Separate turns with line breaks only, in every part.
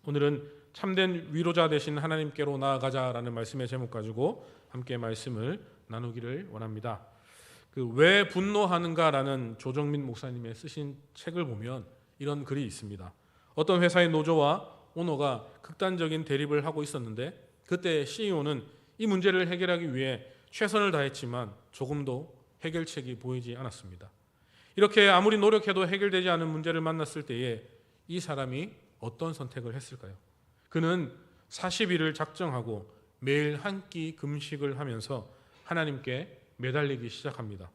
오늘은 참된 위로자 되신 하나님께로 나아가자라는 말씀의 제목 가지고 함께 말씀을 나누기를 원합니다. 왜 분노하는가라는 조정민 목사님의 쓰신 책을 보면 이런 글이 있습니다. 어떤 회사의 노조와 오너가 극단적인 대립을 하고 있었는데 그때 CEO는 이 문제를 해결하기 위해 최선을 다했지만 조금도 해결책이 보이지 않았습니다. 이렇게 아무리 노력해도 해결되지 않은 문제를 만났을 때에 이 사람이 어떤 선택을 했을까요? 그는 40일을 작정하고 매일 한 끼 금식을 하면서 하나님께 매달리기 시작합니다.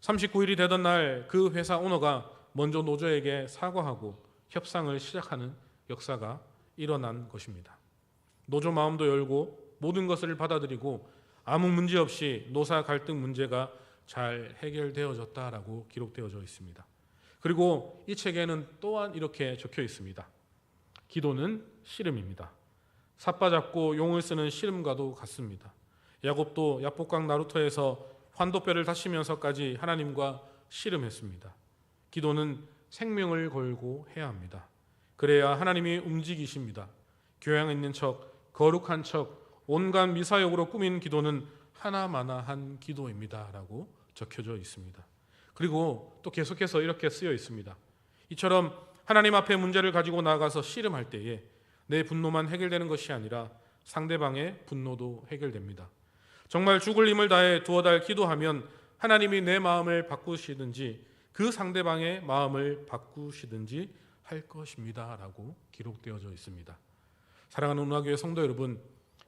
39일이 되던 날 그 회사 오너가 먼저 노조에게 사과하고 협상을 시작하는 역사가 일어난 것입니다. 노조 마음도 열고 모든 것을 받아들이고 아무 문제 없이 노사 갈등 문제가 잘 해결되어졌다라고 기록되어져 있습니다. 그리고 이 책에는 또한 이렇게 적혀 있습니다. 기도는 씨름입니다. 삿바잡고 용을 쓰는 씨름과도 같습니다. 야곱도 야복강 나루터에서 환도뼈를 다치면서까지 하나님과 씨름했습니다. 기도는 생명을 걸고 해야 합니다. 그래야 하나님이 움직이십니다. 교양 있는 척, 거룩한 척, 온갖 미사역으로 꾸민 기도는 하나마나한 기도입니다 라고 적혀져 있습니다. 그리고 또 계속해서 이렇게 쓰여 있습니다. 이처럼 하나님 앞에 문제를 가지고 나아가서 씨름할 때에 내 분노만 해결되는 것이 아니라 상대방의 분노도 해결됩니다. 정말 죽을 힘을 다해 두어 달 기도하면 하나님이 내 마음을 바꾸시든지 그 상대방의 마음을 바꾸시든지 할 것입니다 라고 기록되어져 있습니다. 사랑하는 운하교회 성도 여러분,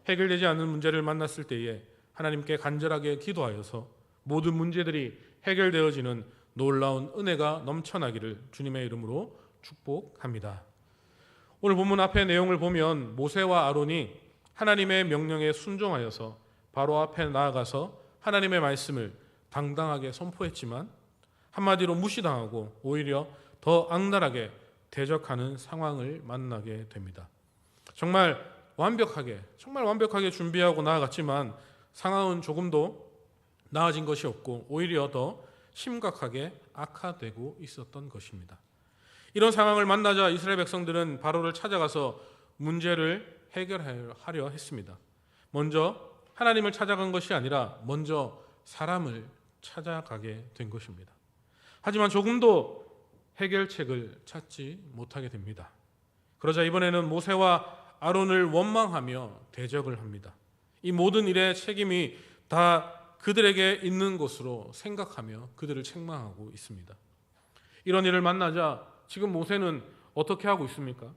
해결되지 않는 문제를 만났을 때에 하나님께 간절하게 기도하여서 모든 문제들이 해결되어지는 놀라운 은혜가 넘쳐나기를 주님의 이름으로 축복합니다. 오늘 본문 앞의 내용을 보면 모세와 아론이 하나님의 명령에 순종하여서 바로 앞에 나아가서 하나님의 말씀을 당당하게 선포했지만 한마디로 무시당하고 오히려 더 악랄하게 대적하는 상황을 만나게 됩니다. 정말 완벽하게 준비하고 나아갔지만 상황은 조금도 나아진 것이 없고 오히려 더 심각하게 악화되고 있었던 것입니다. 이런 상황을 만나자 이스라엘 백성들은 바로를 찾아가서 문제를 해결하려 했습니다. 먼저 하나님을 찾아간 것이 아니라 먼저 사람을 찾아가게 된 것입니다. 하지만 조금도 해결책을 찾지 못하게 됩니다. 그러자 이번에는 모세와 아론을 원망하며 대적을 합니다. 이 모든 일의 책임이 다 그들에게 있는 것으로 생각하며 그들을 책망하고 있습니다. 이런 일을 만나자 지금 모세는 어떻게 하고 있습니까?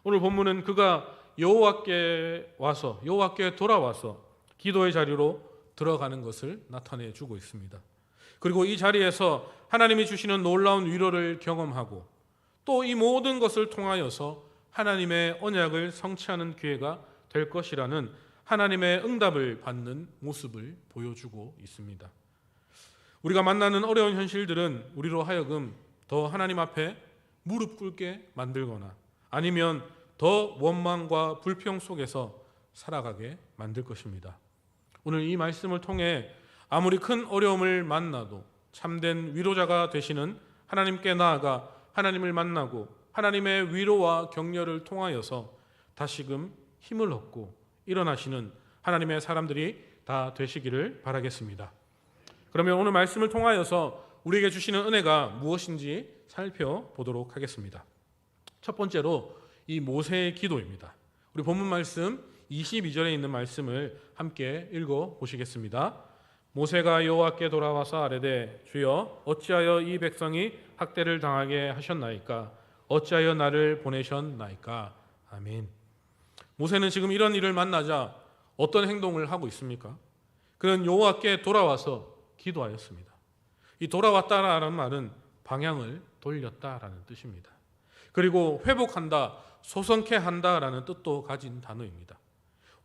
오늘 본문은 그가 여호와께 돌아와서 기도의 자리로 들어가는 것을 나타내 주고 있습니다. 그리고 이 자리에서 하나님이 주시는 놀라운 위로를 경험하고 또 이 모든 것을 통하여서 하나님의 언약을 성취하는 기회가 될 것이라는 하나님의 응답을 받는 모습을 보여주고 있습니다. 우리가 만나는 어려운 현실들은 우리로 하여금 더 하나님 앞에 무릎 꿇게 만들거나 아니면 더 원망과 불평 속에서 살아가게 만들 것입니다. 오늘 이 말씀을 통해 아무리 큰 어려움을 만나도 참된 위로자가 되시는 하나님께 나아가 하나님을 만나고 하나님의 위로와 격려를 통하여서 다시금 힘을 얻고 일어나시는 하나님의 사람들이 다 되시기를 바라겠습니다. 그러면 오늘 말씀을 통하여서 우리에게 주시는 은혜가 무엇인지 살펴보도록 하겠습니다. 첫 번째로 이 모세의 기도입니다. 우리 본문 말씀 22절에 있는 말씀을 함께 읽어 보시겠습니다. 모세가 여호와께 돌아와서 아뢰되 주여 어찌하여 이 백성이 학대를 당하게 하셨나이까 어찌하여 나를 보내셨나이까. 아멘. 모세는 지금 이런 일을 만나자 어떤 행동을 하고 있습니까? 그는 여호와께 돌아와서 기도하였습니다. 이 돌아왔다라는 말은 방향을 돌렸다라는 뜻입니다. 그리고 회복한다, 소성케 한다라는 뜻도 가진 단어입니다.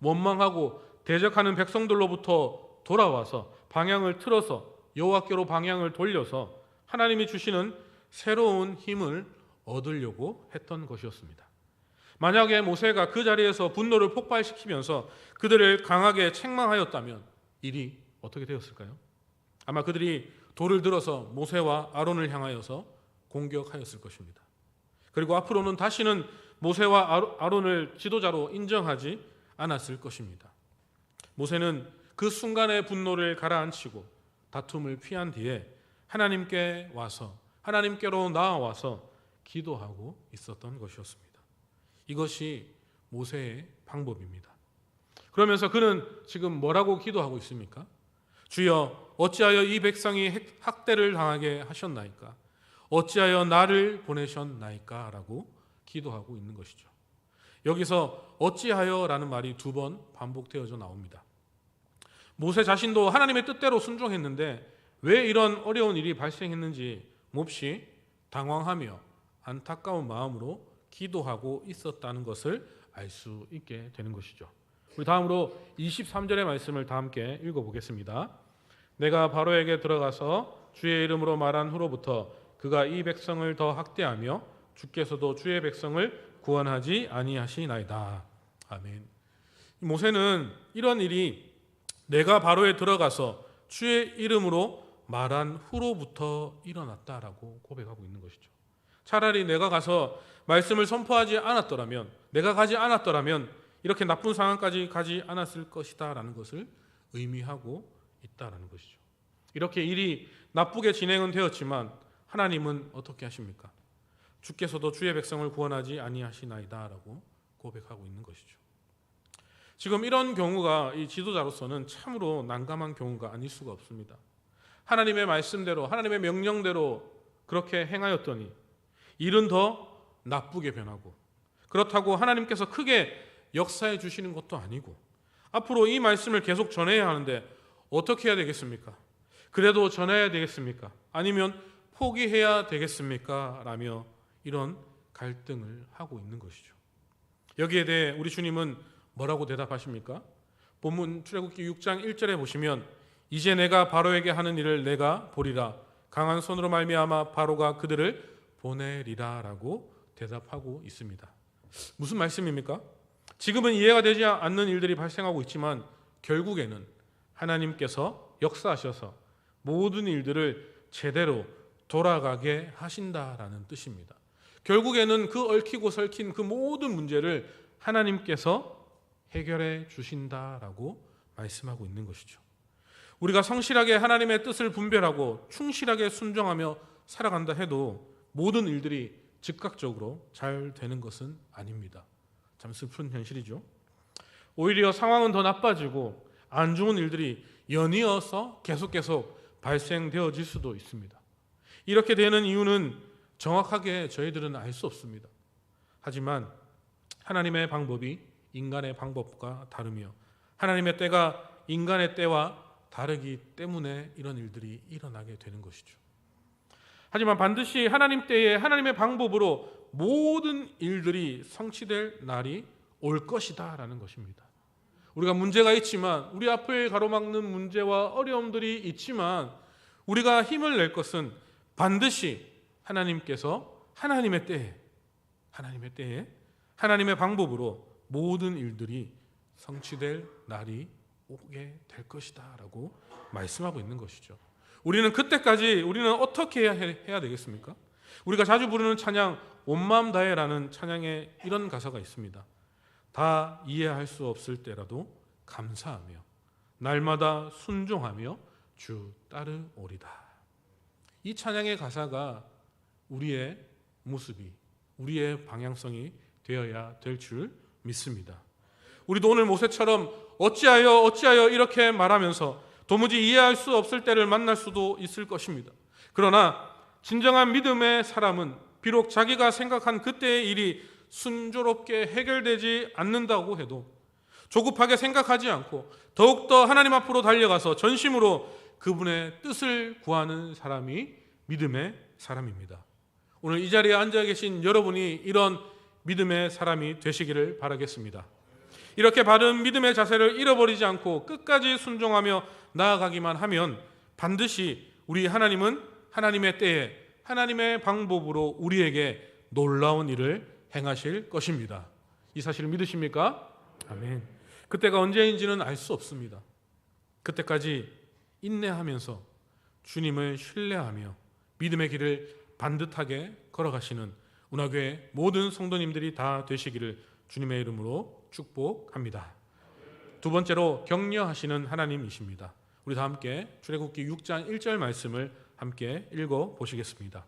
원망하고 대적하는 백성들로부터 돌아와서 방향을 틀어서 여호와께로 방향을 돌려서 하나님이 주시는 새로운 힘을 얻으려고 했던 것이었습니다. 만약에 모세가 그 자리에서 분노를 폭발시키면서 그들을 강하게 책망하였다면 일이 어떻게 되었을까요? 아마 그들이 돌을 들어서 모세와 아론을 향하여서 공격하였을 것입니다. 그리고 앞으로는 다시는 모세와 아론을 지도자로 인정하지 않았을 것입니다. 모세는 그 순간의 분노를 가라앉히고 다툼을 피한 뒤에 하나님께로 나아와서 기도하고 있었던 것이었습니다. 이것이 모세의 방법입니다. 그러면서 그는 지금 뭐라고 기도하고 있습니까? 주여, 어찌하여 이 백성이 학대를 당하게 하셨나이까? 어찌하여 나를 보내셨나이까? 라고 기도하고 있는 것이죠. 여기서 어찌하여라는 말이 2번 반복되어져 나옵니다. 모세 자신도 하나님의 뜻대로 순종했는데 왜 이런 어려운 일이 발생했는지 몹시 당황하며 안타까운 마음으로 기도하고 있었다는 것을 알 수 있게 되는 것이죠. 우리 다음으로 23절의 말씀을 다 함께 읽어보겠습니다. 내가 바로에게 들어가서 주의 이름으로 말한 후로부터 그가 이 백성을 더 학대하며 주께서도 주의 백성을 구원하지 아니하시나이다. 아멘. 모세는 이런 일이 내가 바로에 들어가서 주의 이름으로 말한 후로부터 일어났다라고 고백하고 있는 것이죠. 차라리 내가 가서 말씀을 선포하지 않았더라면, 내가 가지 않았더라면 이렇게 나쁜 상황까지 가지 않았을 것이다 라는 것을 의미하고 있다라는 것이죠. 이렇게 일이 나쁘게 진행은 되었지만 하나님은 어떻게 하십니까? 주께서도 주의 백성을 구원하지 아니하시나이다 라고 고백하고 있는 것이죠. 지금 이런 경우가 이 지도자로서는 참으로 난감한 경우가 아닐 수가 없습니다. 하나님의 말씀대로, 하나님의 명령대로 그렇게 행하였더니 일은 더 나쁘게 변하고, 그렇다고 하나님께서 크게 역사해 주시는 것도 아니고, 앞으로 이 말씀을 계속 전해야 하는데 어떻게 해야 되겠습니까? 그래도 전해야 되겠습니까? 아니면 포기해야 되겠습니까? 라며 이런 갈등을 하고 있는 것이죠. 여기에 대해 우리 주님은 뭐라고 대답하십니까? 본문 출애굽기 6장 1절에 보시면 이제 내가 바로에게 하는 일을 내가 보리라. 강한 손으로 말미암아 바로가 그들을 보내리라 라고 대답하고 있습니다. 무슨 말씀입니까? 지금은 이해가 되지 않는 일들이 발생하고 있지만 결국에는 하나님께서 역사하셔서 모든 일들을 제대로 돌아가게 하신다라는 뜻입니다. 결국에는 그 얽히고 설킨 그 모든 문제를 하나님께서 해결해 주신다라고 말씀하고 있는 것이죠. 우리가 성실하게 하나님의 뜻을 분별하고 충실하게 순종하며 살아간다 해도 모든 일들이 즉각적으로 잘 되는 것은 아닙니다. 참 슬픈 현실이죠. 오히려 상황은 더 나빠지고 안 좋은 일들이 연이어서 계속 발생되어질 수도 있습니다. 이렇게 되는 이유는 정확하게 저희들은 알 수 없습니다. 하지만 하나님의 방법이 인간의 방법과 다르며 하나님의 때가 인간의 때와 다르기 때문에 이런 일들이 일어나게 되는 것이죠. 하지만 반드시 하나님 때에 하나님의 방법으로 모든 일들이 성취될 날이 올 것이다 라는 것입니다. 우리가 문제가 있지만, 우리 앞을 가로막는 문제와 어려움들이 있지만 우리가 힘을 낼 것은 반드시 하나님께서 하나님의 때에 하나님의 방법으로 모든 일들이 성취될 날이 오게 될 것이다 라고 말씀하고 있는 것이죠. 우리는 그때까지 우리는 어떻게 해야 되겠습니까? 우리가 자주 부르는 찬양 온 마음 다해라는 찬양에 이런 가사가 있습니다. 다 이해할 수 없을 때라도 감사하며 날마다 순종하며 주 따르오리다. 이 찬양의 가사가 우리의 모습이, 우리의 방향성이 되어야 될 줄 믿습니다. 우리도 오늘 모세처럼 어찌하여 이렇게 말하면서 도무지 이해할 수 없을 때를 만날 수도 있을 것입니다. 그러나 진정한 믿음의 사람은 비록 자기가 생각한 그때의 일이 순조롭게 해결되지 않는다고 해도 조급하게 생각하지 않고 더욱더 하나님 앞으로 달려가서 전심으로 그분의 뜻을 구하는 사람이 믿음의 사람입니다. 오늘 이 자리에 앉아 계신 여러분이 이런 믿음의 사람이 되시기를 바라겠습니다. 이렇게 바른 믿음의 자세를 잃어버리지 않고 끝까지 순종하며 나아가기만 하면 반드시 우리 하나님은 하나님의 때에 하나님의 방법으로 우리에게 놀라운 일을 행하실 것입니다. 이 사실을 믿으십니까? 아멘. 그때가 언제인지는 알 수 없습니다. 그때까지 인내하면서 주님을 신뢰하며 믿음의 길을 반듯하게 걸어가시는 운하교회 모든 성도님들이 다 되시기를 주님의 이름으로 축복합니다. 두 번째로 격려하시는 하나님이십니다. 우리 다 함께 출애굽기 6장 1절 말씀을 함께 읽어 보시겠습니다.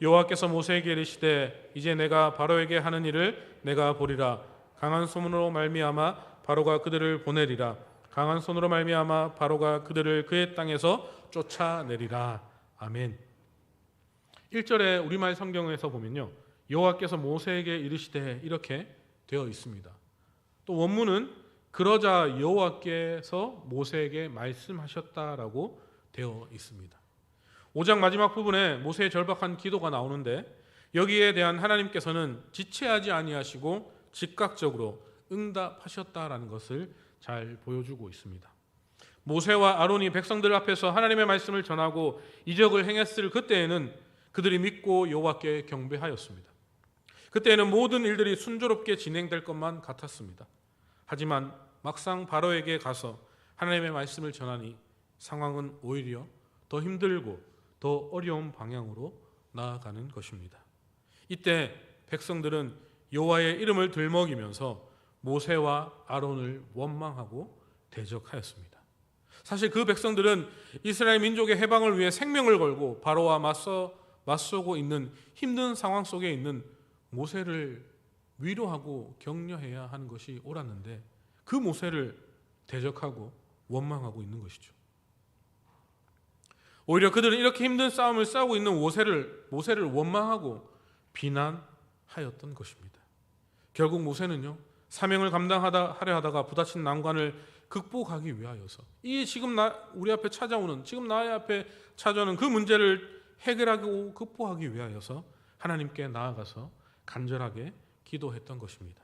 여호와께서 모세에게 이르시되 이제 내가 바로에게 하는 일을 내가 보리라. 강한 손으로 말미암아 바로가 그들을 보내리라. 강한 손으로 말미암아 바로가 그들을 그의 땅에서 쫓아내리라. 아멘. 1절에 우리말 성경에서 보면요, 여호와께서 모세에게 이르시되 이렇게 되어 있습니다. 또 원문은 그러자 여호와께서 모세에게 말씀하셨다라고 되어 있습니다. 5장 마지막 부분에 모세의 절박한 기도가 나오는데 여기에 대한 하나님께서는 지체하지 아니하시고 즉각적으로 응답하셨다라는 것을 잘 보여주고 있습니다. 모세와 아론이 백성들 앞에서 하나님의 말씀을 전하고 이적을 행했을 그때에는 그들이 믿고 여호와께 경배하였습니다. 그때에는 모든 일들이 순조롭게 진행될 것만 같았습니다. 하지만 막상 바로에게 가서 하나님의 말씀을 전하니 상황은 오히려 더 힘들고 더 어려운 방향으로 나아가는 것입니다. 이때 백성들은 여호와의 이름을 들먹이면서 모세와 아론을 원망하고 대적하였습니다. 사실 그 백성들은 이스라엘 민족의 해방을 위해 생명을 걸고 바로와 맞서고 있는 힘든 상황 속에 있는 모세를 위로하고 격려해야 하는 것이 옳았는데 그 모세를 대적하고 원망하고 있는 것이죠. 오히려 그들은 이렇게 힘든 싸움을 싸우고 있는 모세를 원망하고 비난하였던 것입니다. 결국 모세는요, 사명을 감당하려 하다가 부딪힌 난관을 극복하기 위하여서 이 지금 우리 앞에 찾아오는, 지금 나의 앞에 찾아오는 그 문제를 해결하고 극복하기 위하여서 하나님께 나아가서 간절하게 기도했던 것입니다.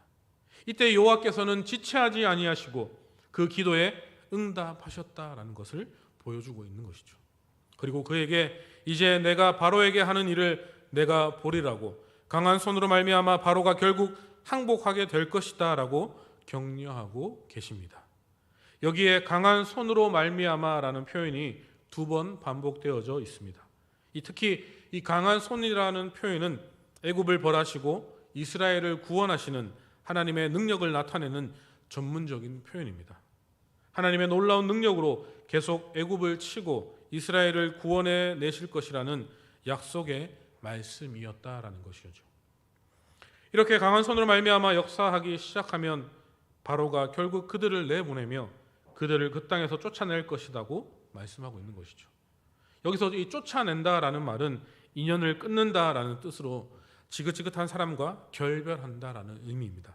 이때 여호와께서는 지체하지 아니하시고 그 기도에 응답하셨다라는 것을 보여주고 있는 것이죠. 그리고 그에게 이제 내가 바로에게 하는 일을 내가 보리라고, 강한 손으로 말미암아 바로가 결국 항복하게 될 것이다라고 격려하고 계십니다. 여기에 강한 손으로 말미암아라는 표현이 2번 반복되어져 있습니다. 특히 이 강한 손이라는 표현은 애굽을 벌하시고 이스라엘을 구원하시는 하나님의 능력을 나타내는 전문적인 표현입니다. 하나님의 놀라운 능력으로 계속 애굽을 치고 이스라엘을 구원해 내실 것이라는 약속의 말씀이었다라는 것이죠. 이렇게 강한 손으로 말미암아 역사하기 시작하면 바로가 결국 그들을 내보내며 그들을 그 땅에서 쫓아낼 것이라고 말씀하고 있는 것이죠. 여기서 이 쫓아낸다라는 말은 인연을 끊는다라는 뜻으로 지긋지긋한 사람과 결별한다라는 의미입니다.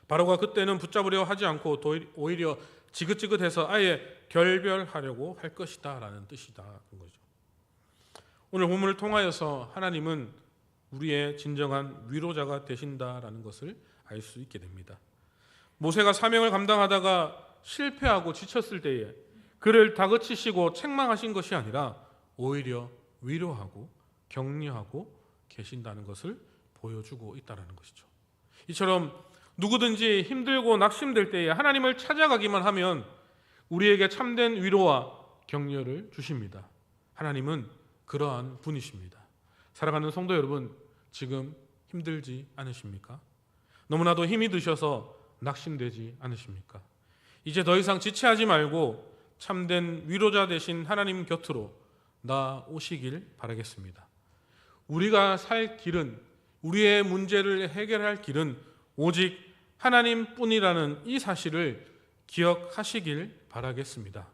바로가 그때는 붙잡으려 하지 않고 오히려 지긋지긋해서 아예 결별하려고 할 것이다라는 뜻이다 그런 거죠. 오늘 본문을 통하여서 하나님은 우리의 진정한 위로자가 되신다라는 것을 알 수 있게 됩니다. 모세가 사명을 감당하다가 실패하고 지쳤을 때에 그를 다그치시고 책망하신 것이 아니라 오히려 위로하고 격려하고 계신다는 것을 보여주고 있다는 것이죠. 이처럼 누구든지 힘들고 낙심될 때에 하나님을 찾아가기만 하면 우리에게 참된 위로와 격려를 주십니다. 하나님은 그러한 분이십니다. 사랑하는 성도 여러분, 지금 힘들지 않으십니까? 너무나도 힘이 드셔서 낙심되지 않으십니까? 이제 더 이상 지체하지 말고 참된 위로자 되신 하나님 곁으로 나오시길 바라겠습니다. 우리가 살 길은, 우리의 문제를 해결할 길은 오직 하나님뿐이라는 이 사실을 기억하시길 바라겠습니다.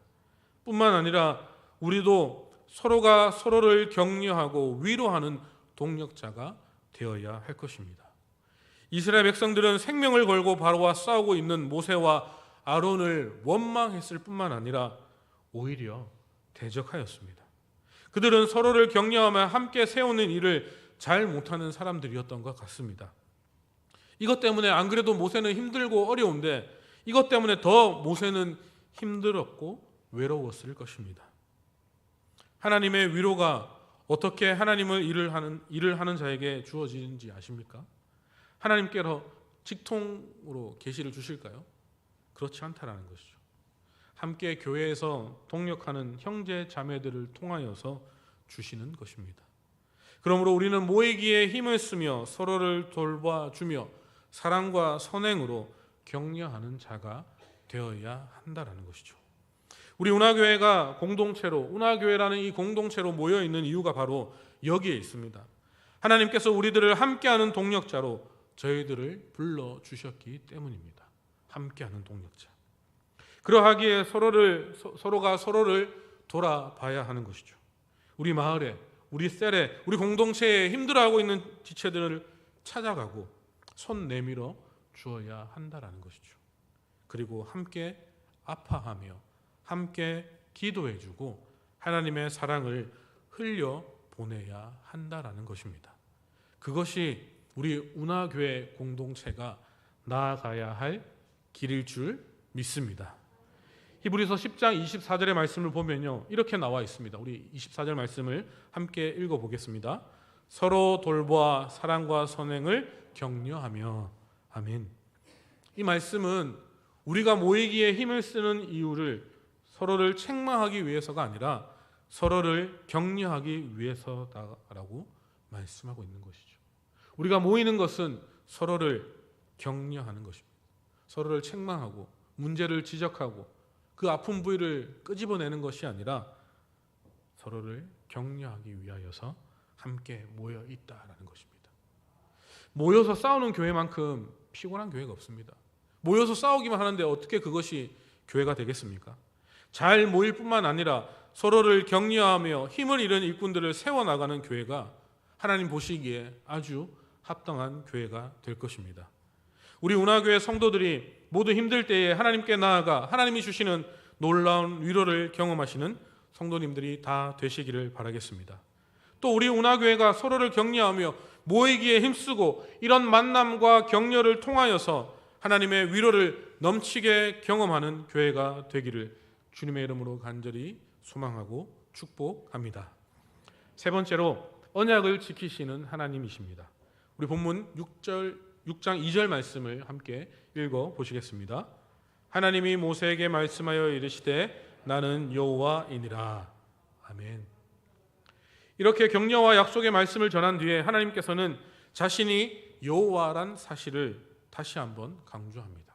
뿐만 아니라 우리도 서로가 서로를 격려하고 위로하는 동력자가 되어야 할 것입니다. 이스라엘 백성들은 생명을 걸고 바로와 싸우고 있는 모세와 아론을 원망했을 뿐만 아니라 오히려 대적하였습니다. 그들은 서로를 격려하며 함께 세우는 일을 잘 못하는 사람들이었던 것 같습니다. 이것 때문에 안 그래도 모세는 힘들고 어려운데 이것 때문에 더 모세는 힘들었고 외로웠을 것입니다. 하나님의 위로가 어떻게 하나님을 일을 하는 자에게 주어지는지 아십니까? 하나님께로 직통으로 계시를 주실까요? 그렇지 않다라는 것이죠. 함께 교회에서 동역하는 형제 자매들을 통하여서 주시는 것입니다. 그러므로 우리는 모이기에 힘을 쓰며 서로를 돌봐주며 사랑과 선행으로 격려하는 자가 되어야 한다라는 것이죠. 우리 운하교회가 공동체로, 운하교회라는 이 공동체로 모여 있는 이유가 바로 여기에 있습니다. 하나님께서 우리들을 함께하는 동력자로 저희들을 불러주셨기 때문입니다. 함께하는 동력자. 그러하기에 서로가 서로를 돌아봐야 하는 것이죠. 우리 마을에, 우리 셀에, 우리 공동체에 힘들어하고 있는 지체들을 찾아가고 손 내밀어 주어야 한다라는 것이죠. 그리고 함께 아파하며 함께 기도해주고 하나님의 사랑을 흘려 보내야 한다라는 것입니다. 그것이 우리 운하교회 공동체가 나아가야 할 길일 줄 믿습니다. 히브리서 10장 24절의 말씀을 보면요, 이렇게 나와 있습니다. 우리 24절 말씀을 함께 읽어보겠습니다. 서로 돌보아 사랑과 선행을 격려하며. 아멘. 이 말씀은 우리가 모이기에 힘을 쓰는 이유를 서로를 책망하기 위해서가 아니라 서로를 격려하기 위해서다라고 말씀하고 있는 것이죠. 우리가 모이는 것은 서로를 격려하는 것입니다. 서로를 책망하고 문제를 지적하고 그 아픈 부위를 끄집어내는 것이 아니라 서로를 격려하기 위하여서 함께 모여 있다라는 것입니다. 모여서 싸우는 교회만큼 피곤한 교회가 없습니다. 모여서 싸우기만 하는데 어떻게 그것이 교회가 되겠습니까? 잘 모일 뿐만 아니라 서로를 격려하며 힘을 잃은 일꾼들을 세워나가는 교회가 하나님 보시기에 아주 합당한 교회가 될 것입니다. 우리 운하교회 성도들이 모두 힘들 때에 하나님께 나아가 하나님이 주시는 놀라운 위로를 경험하시는 성도님들이 다 되시기를 바라겠습니다. 또 우리 운하교회가 서로를 격려하며 모이기에 힘쓰고 이런 만남과 격려를 통하여서 하나님의 위로를 넘치게 경험하는 교회가 되기를 주님의 이름으로 간절히 소망하고 축복합니다. 세 번째로 언약을 지키시는 하나님이십니다. 우리 본문 6장 2절 말씀을 함께 읽어보시겠습니다. 하나님이 모세에게 말씀하여 이르시되 나는 여호와이니라. 아멘. 이렇게 격려와 약속의 말씀을 전한 뒤에 하나님께서는 자신이 여호와란 사실을 다시 한번 강조합니다.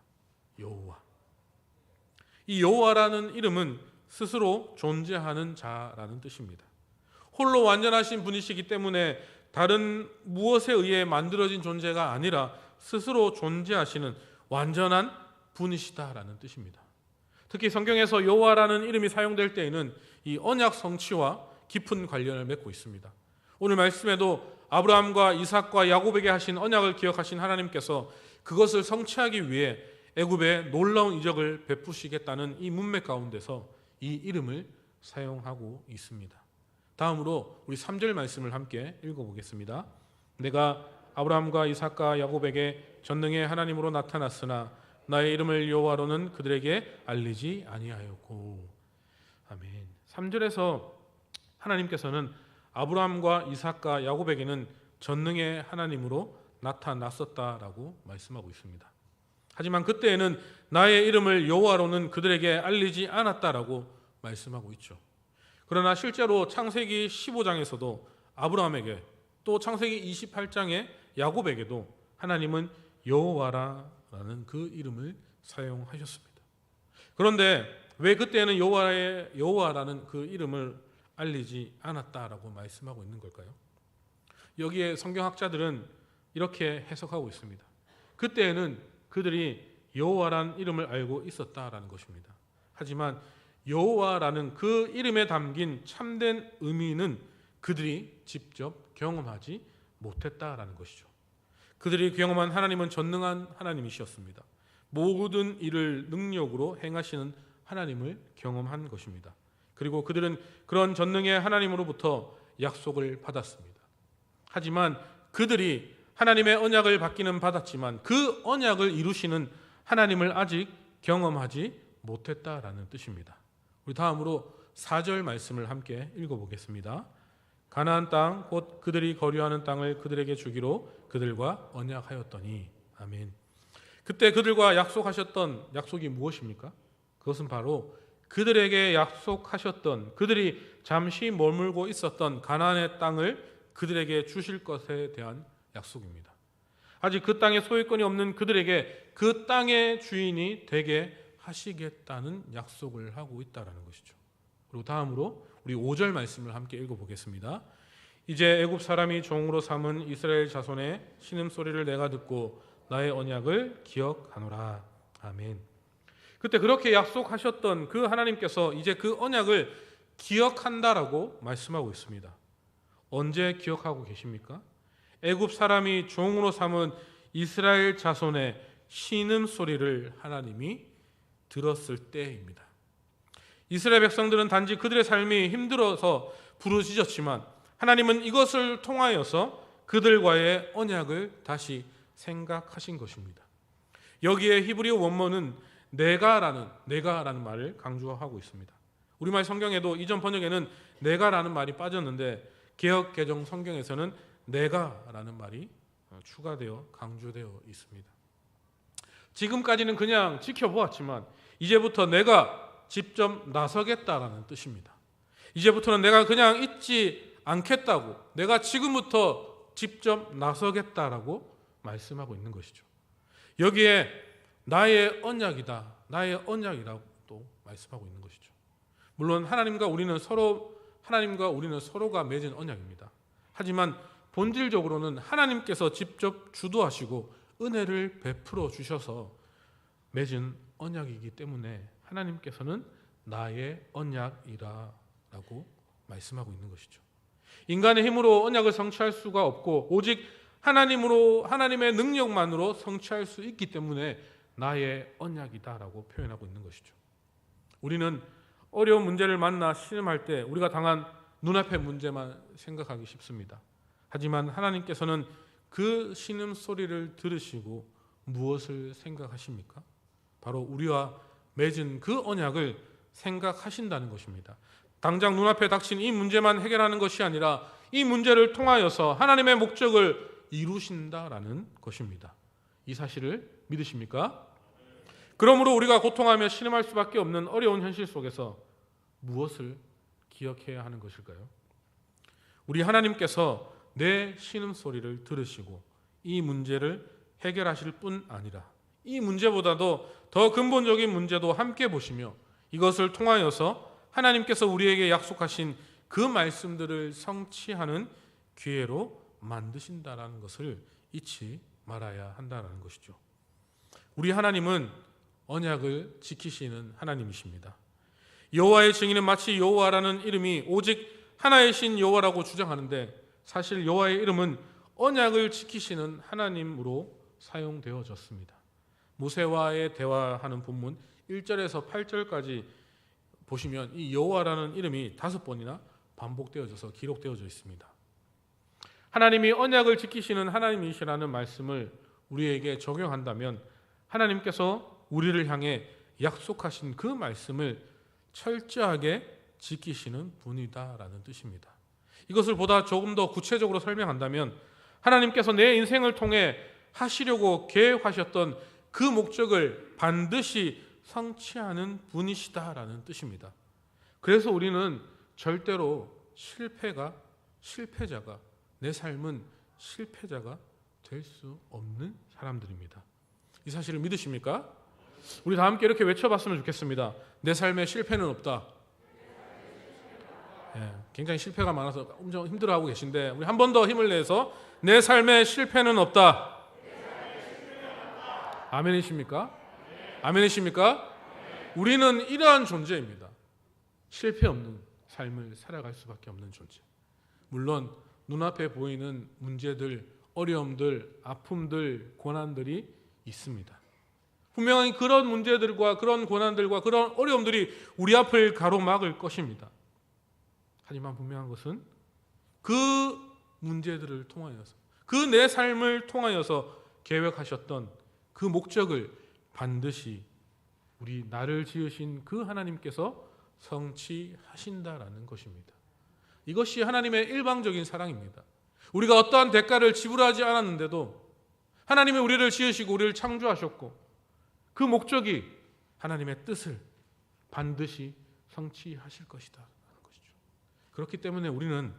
여호와. 이 여호와라는 이름은 스스로 존재하는 자라는 뜻입니다. 홀로 완전하신 분이시기 때문에 다른 무엇에 의해 만들어진 존재가 아니라 스스로 존재하시는 완전한 분이시다라는 뜻입니다. 특히 성경에서 여호와라는 이름이 사용될 때에는 이 언약 성취와 깊은 관련을 맺고 있습니다. 오늘 말씀에도 아브라함과 이삭과 야곱에게 하신 언약을 기억하신 하나님께서 그것을 성취하기 위해 애굽에 놀라운 이적을 베푸시겠다는 이 문맥 가운데서 이 이름을 사용하고 있습니다. 다음으로 우리 3절 말씀을 함께 읽어보겠습니다. 내가 아브라함과 이삭과 야곱에게 전능의 하나님으로 나타났으나 나의 이름을 여호와로는 그들에게 알리지 아니하였고. 아멘. 3절에서 하나님께서는 아브라함과 이삭과 야곱에게는 전능의 하나님으로 나타났었다라고 말씀하고 있습니다. 하지만 그때에는 나의 이름을 여호와로는 그들에게 알리지 않았다라고 말씀하고 있죠. 그러나 실제로 창세기 15장에서도 아브라함에게 또 창세기 28장의 야곱에게도 하나님은 여호와라는 그 이름을 사용하셨습니다. 그런데 왜 그때는 여호와라는 그 이름을 알리지 않았다라고 말씀하고 있는 걸까요? 여기에 성경학자들은 이렇게 해석하고 있습니다. 그때에는 그들이 여호와라는 이름을 알고 있었다라는 것입니다. 하지만 여호와라는 그 이름에 담긴 참된 의미는 그들이 직접 경험하지 못했다라는 것이죠. 그들이 경험한 하나님은 전능한 하나님이셨습니다. 모든 일을 능력으로 행하시는 하나님을 경험한 것입니다. 그리고 그들은 그런 전능의 하나님으로부터 약속을 받았습니다. 하지만 그들이 하나님의 언약을 받기는 받았지만 그 언약을 이루시는 하나님을 아직 경험하지 못했다라는 뜻입니다. 우리 다음으로 4절 말씀을 함께 읽어보겠습니다. 가나안 땅 곧 그들이 거류하는 땅을 그들에게 주기로 그들과 언약하였더니. 아멘. 그때 그들과 약속하셨던 약속이 무엇입니까? 그것은 바로 그들에게 약속하셨던, 그들이 잠시 머물고 있었던 가나안의 땅을 그들에게 주실 것에 대한 약속입니다. 아직 그 땅에 소유권이 없는 그들에게 그 땅의 주인이 되게 하시겠다는 약속을 하고 있다는 것이죠. 그리고 다음으로 우리 5절 말씀을 함께 읽어보겠습니다. 이제 애굽 사람이 종으로 삼은 이스라엘 자손의 신음소리를 내가 듣고 나의 언약을 기억하노라. 아멘. 그때 그렇게 약속하셨던 그 하나님께서 이제 그 언약을 기억한다라고 말씀하고 있습니다. 언제 기억하고 계십니까? 애굽 사람이 종으로 삼은 이스라엘 자손의 신음소리를 하나님이 들었을 때입니다. 이스라엘 백성들은 단지 그들의 삶이 힘들어서 부르짖었지만 하나님은 이것을 통하여서 그들과의 언약을 다시 생각하신 것입니다. 여기에 히브리어 원문은 내가라는 말을 강조하고 있습니다. 우리말 성경에도 이전 번역에는 내가라는 말이 빠졌는데 개역 개정 성경에서는 내가라는 말이 추가되어 강조되어 있습니다. 지금까지는 그냥 지켜보았지만 이제부터 내가 직접 나서겠다라는 뜻입니다. 이제부터는 내가 그냥 있지 않겠다고, 내가 지금부터 직접 나서겠다라고 말씀하고 있는 것이죠. 여기에 나의 언약이라고 또 말씀하고 있는 것이죠. 물론 하나님과 우리는 서로가 맺은 언약입니다. 하지만 본질적으로는 하나님께서 직접 주도하시고 은혜를 베풀어 주셔서 맺은 언약이기 때문에 하나님께서는 나의 언약이라고 말씀하고 있는 것이죠. 인간의 힘으로 언약을 성취할 수가 없고 오직 하나님의 능력만으로 성취할 수 있기 때문에 나의 언약이다라고 표현하고 있는 것이죠. 우리는 어려운 문제를 만나 신음할 때 우리가 당한 눈앞의 문제만 생각하기 쉽습니다. 하지만 하나님께서는 그 신음 소리를 들으시고 무엇을 생각하십니까? 바로 우리와 맺은 그 언약을 생각하신다는 것입니다. 당장 눈앞에 닥친 이 문제만 해결하는 것이 아니라 이 문제를 통하여서 하나님의 목적을 이루신다라는 것입니다. 이 사실을 믿으십니까? 그러므로 우리가 고통하며 신음할 수밖에 없는 어려운 현실 속에서 무엇을 기억해야 하는 것일까요? 우리 하나님께서 내 신음소리를 들으시고 이 문제를 해결하실 뿐 아니라 이 문제보다도 더 근본적인 문제도 함께 보시며 이것을 통하여서 하나님께서 우리에게 약속하신 그 말씀들을 성취하는 기회로 만드신다라는 것을 잊지 말아야 한다는 것이죠. 우리 하나님은 언약을 지키시는 하나님이십니다. 여호와의 증인은 마치 여호와라는 이름이 오직 하나의 신 여호와라고 주장하는데 사실 여호와의 이름은 언약을 지키시는 하나님으로 사용되어졌습니다. 모세와의 대화하는 본문 1절에서 8절까지 보시면 이 여호와라는 이름이 5번이나 반복되어져서 기록되어져 있습니다. 하나님이 언약을 지키시는 하나님이시라는 말씀을 우리에게 적용한다면 하나님께서 우리를 향해 약속하신 그 말씀을 철저하게 지키시는 분이다라는 뜻입니다. 이것을 보다 조금 더 구체적으로 설명한다면 하나님께서 내 인생을 통해 하시려고 계획하셨던 그 목적을 반드시 성취하는 분이시다라는 뜻입니다. 그래서 우리는 절대로 실패자가 내 삶은 실패자가 될 수 없는 사람들입니다. 이 사실을 믿으십니까? 우리 다 함께 이렇게 외쳐봤으면 좋겠습니다. 내 삶에 실패는 없다. 굉장히 실패가 많아서 엄청 힘들어하고 계신데 우리 한 번 더 힘을 내서 내 삶에 실패는 없다. 아멘이십니까? 아멘이십니까? 우리는 이러한 존재입니다. 실패 없는 삶을 살아갈 수밖에 없는 존재. 물론 눈앞에 보이는 문제들, 어려움들, 아픔들, 고난들이 있습니다. 분명히 그런 문제들과 그런 고난들과 그런 어려움들이 우리 앞을 가로막을 것입니다. 하지만 분명한 것은 그 문제들을 통하여서 그 내 삶을 통하여서 계획하셨던 그 목적을 반드시 우리 나를 지으신 그 하나님께서 성취하신다라는 것입니다. 이것이 하나님의 일방적인 사랑입니다. 우리가 어떠한 대가를 지불하지 않았는데도 하나님이 우리를 지으시고 우리를 창조하셨고 그 목적이 하나님의 뜻을 반드시 성취하실 것이다. 그렇기 때문에 우리는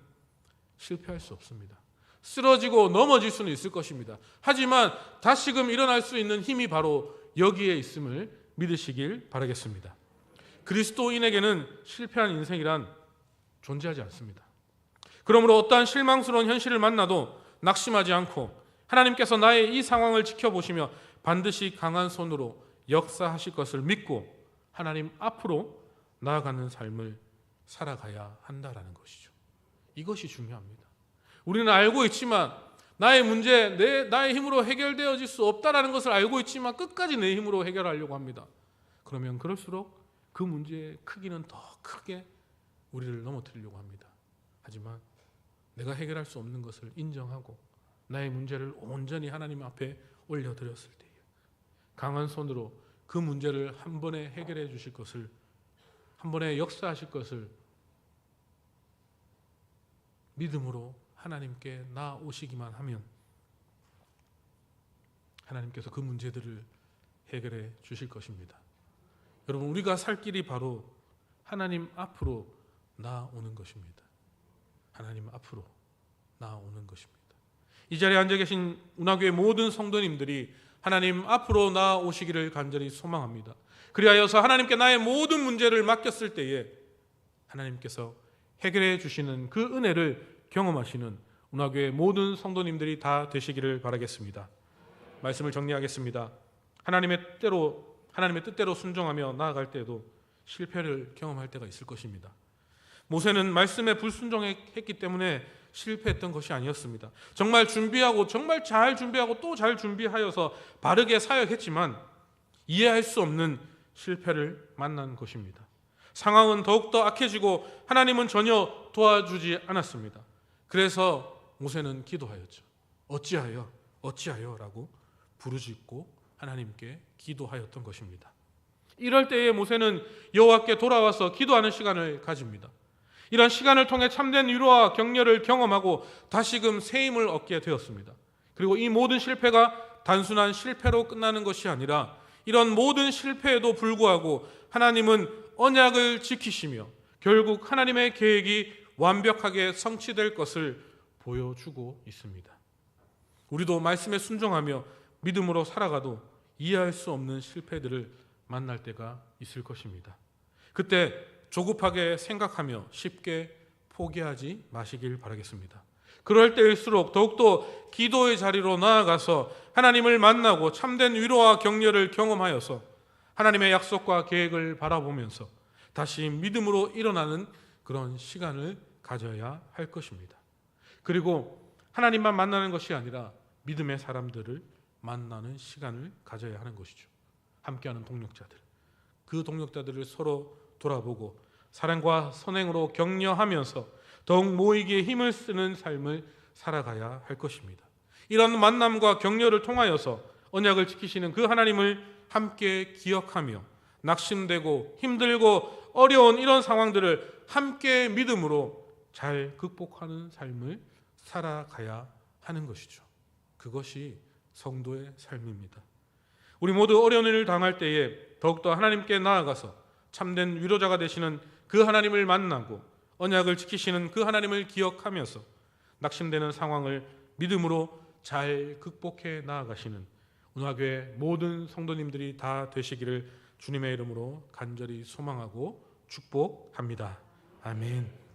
실패할 수 없습니다. 쓰러지고 넘어질 수는 있을 것입니다. 하지만 다시금 일어날 수 있는 힘이 바로 여기에 있음을 믿으시길 바라겠습니다. 그리스도인에게는 실패한 인생이란 존재하지 않습니다. 그러므로 어떠한 실망스러운 현실을 만나도 낙심하지 않고 하나님께서 나의 이 상황을 지켜보시며 반드시 강한 손으로 역사하실 것을 믿고 하나님 앞으로 나아가는 삶을 살아가야 한다라는 것이죠. 이것이 중요합니다. 우리는 알고 있지만 나의 문제, 나의 힘으로 해결되어질 수 없다라는 것을 알고 있지만 끝까지 내 힘으로 해결하려고 합니다. 그러면 그럴수록 그 문제의 크기는 더 크게 우리를 넘어뜨리려고 합니다. 하지만 내가 해결할 수 없는 것을 인정하고 나의 문제를 온전히 하나님 앞에 올려드렸을 때에 강한 손으로 그 문제를 한 번에 해결해 주실 것을, 한 번에 역사하실 것을 믿음으로 하나님께 나아오시기만 하면 하나님께서 그 문제들을 해결해 주실 것입니다. 여러분, 우리가 살 길이 바로 하나님 앞으로 나아오는 것입니다. 하나님 앞으로 나아오는 것입니다. 이 자리에 앉아 계신 운하교회 모든 성도님들이 하나님 앞으로 나아오시기를 간절히 소망합니다. 그리하여서 하나님께 나의 모든 문제를 맡겼을 때에 하나님께서 해결해 주시는 그 은혜를 경험하시는 운하교회 모든 성도님들이 다 되시기를 바라겠습니다. 말씀을 정리하겠습니다. 하나님의 뜻대로 순종하며 나아갈 때에도 실패를 경험할 때가 있을 것입니다. 모세는 말씀에 불순종했기 때문에 실패했던 것이 아니었습니다. 정말 잘 준비하고 또 잘 준비하여서 바르게 사역했지만 이해할 수 없는 실패를 만난 것입니다. 상황은 더욱더 악해지고 하나님은 전혀 도와주지 않았습니다. 그래서 모세는 기도하였죠. 어찌하여 라고 부르짖고 하나님께 기도하였던 것입니다. 이럴 때에 모세는 여호와께 돌아와서 기도하는 시간을 가집니다. 이런 시간을 통해 참된 위로와 격려를 경험하고 다시금 새 힘을 얻게 되었습니다. 그리고 이 모든 실패가 단순한 실패로 끝나는 것이 아니라 이런 모든 실패에도 불구하고 하나님은 언약을 지키시며 결국 하나님의 계획이 완벽하게 성취될 것을 보여주고 있습니다. 우리도 말씀에 순종하며 믿음으로 살아가도 이해할 수 없는 실패들을 만날 때가 있을 것입니다. 그때 조급하게 생각하며 쉽게 포기하지 마시길 바라겠습니다. 그럴 때일수록 더욱더 기도의 자리로 나아가서 하나님을 만나고 참된 위로와 격려를 경험하여서 하나님의 약속과 계획을 바라보면서 다시 믿음으로 일어나는 그런 시간을 가져야 할 것입니다. 그리고 하나님만 만나는 것이 아니라 믿음의 사람들을 만나는 시간을 가져야 하는 것이죠. 함께하는 동력자들, 그 동력자들을 서로 돌아보고 사랑과 선행으로 격려하면서 더욱 모이기에 힘을 쓰는 삶을 살아가야 할 것입니다. 이런 만남과 격려를 통하여서 언약을 지키시는 그 하나님을 함께 기억하며 낙심되고 힘들고 어려운 이런 상황들을 함께 믿음으로 잘 극복하는 삶을 살아가야 하는 것이죠. 그것이 성도의 삶입니다. 우리 모두 어려운 일을 당할 때에 더욱더 하나님께 나아가서 참된 위로자가 되시는 그 하나님을 만나고 언약을 지키시는 그 하나님을 기억하면서 낙심되는 상황을 믿음으로 잘 극복해 나아가시는 운하교회 모든 성도님들이 다 되시기를 주님의 이름으로 간절히 소망하고 축복합니다. 아멘.